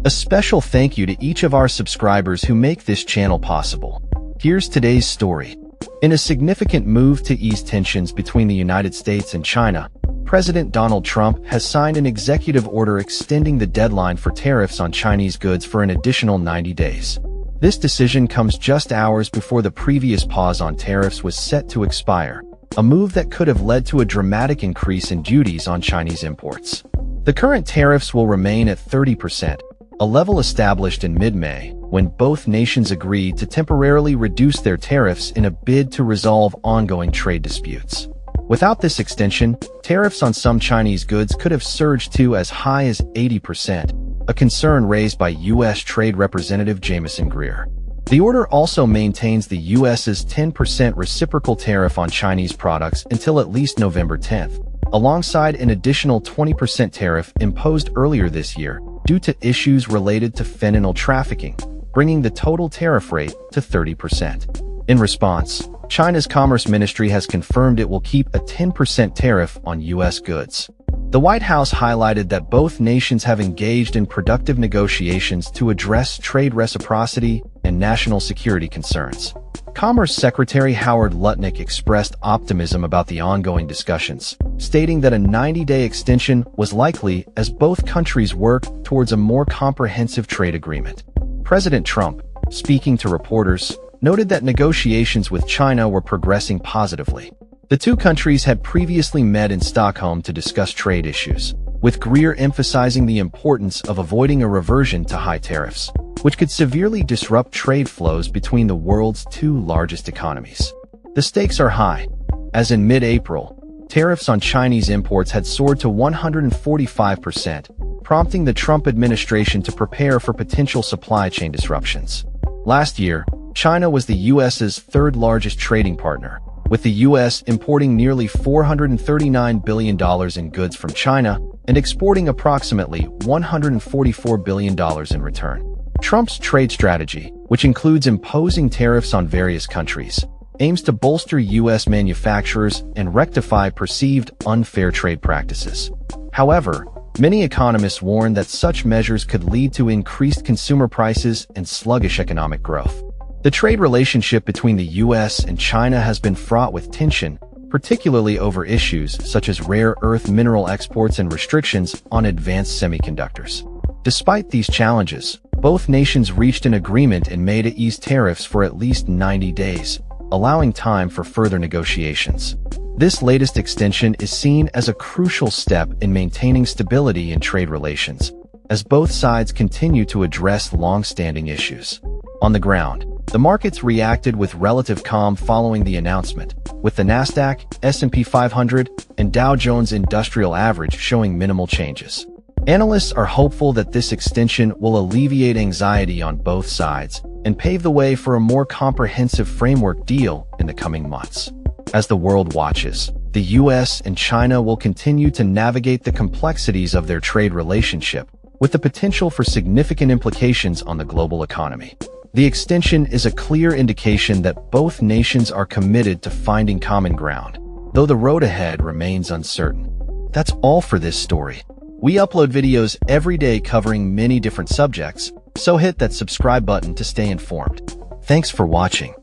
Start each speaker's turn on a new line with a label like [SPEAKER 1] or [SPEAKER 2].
[SPEAKER 1] A special thank you to each of our subscribers who make this channel possible. Here's today's story. In a significant move to ease tensions between the United States and China, President Donald Trump has signed an executive order extending the deadline for tariffs on Chinese goods for an additional 90 days. This decision comes just hours before the previous pause on tariffs was set to expire, a move that could have led to a dramatic increase in duties on Chinese imports. The current tariffs will remain at 30%, a level established in mid-May, when both nations agreed to temporarily reduce their tariffs in a bid to resolve ongoing trade disputes. Without this extension, tariffs on some Chinese goods could have surged to as high as 80%, a concern raised by U.S. Trade Representative Jamieson Greer. The order also maintains the U.S.'s 10% reciprocal tariff on Chinese products until at least November 10th, alongside an additional 20% tariff imposed earlier this year due to issues related to fentanyl trafficking, bringing the total tariff rate to 30%. In response, China's Commerce Ministry has confirmed it will keep a 10% tariff on U.S. goods. The White House highlighted that both nations have engaged in productive negotiations to address trade reciprocity and national security concerns. Commerce Secretary Howard Lutnick expressed optimism about the ongoing discussions, stating that a 90-day extension was likely as both countries work towards a more comprehensive trade agreement. President Trump, speaking to reporters, noted that negotiations with China were progressing positively. The two countries had previously met in Stockholm to discuss trade issues, with Greer emphasizing the importance of avoiding a reversion to high tariffs, which could severely disrupt trade flows between the world's two largest economies. The stakes are high, as in mid-April, tariffs on Chinese imports had soared to 145%, prompting the Trump administration to prepare for potential supply chain disruptions. Last year, China was the U.S.'s third-largest trading partner, with the U.S. importing nearly $439 billion in goods from China and exporting approximately $144 billion in return. Trump's trade strategy, which includes imposing tariffs on various countries, aims to bolster U.S. manufacturers and rectify perceived unfair trade practices. However, many economists warn that such measures could lead to increased consumer prices and sluggish economic growth. The trade relationship between the U.S. and China has been fraught with tension, particularly over issues such as rare earth mineral exports and restrictions on advanced semiconductors. Despite these challenges, both nations reached an agreement in May to ease tariffs for at least 90 days, allowing time for further negotiations. This latest extension is seen as a crucial step in maintaining stability in trade relations, as both sides continue to address long-standing issues. On the ground, the markets reacted with relative calm following the announcement, with the Nasdaq, S&P 500, and Dow Jones Industrial Average showing minimal changes. Analysts are hopeful that this extension will alleviate anxiety on both sides and pave the way for a more comprehensive framework deal in the coming months. As the world watches, the U.S. and China will continue to navigate the complexities of their trade relationship, with the potential for significant implications on the global economy. The extension is a clear indication that both nations are committed to finding common ground, though the road ahead remains uncertain. That's all for this story. We upload videos every day covering many different subjects, so hit that subscribe button to stay informed. Thanks for watching.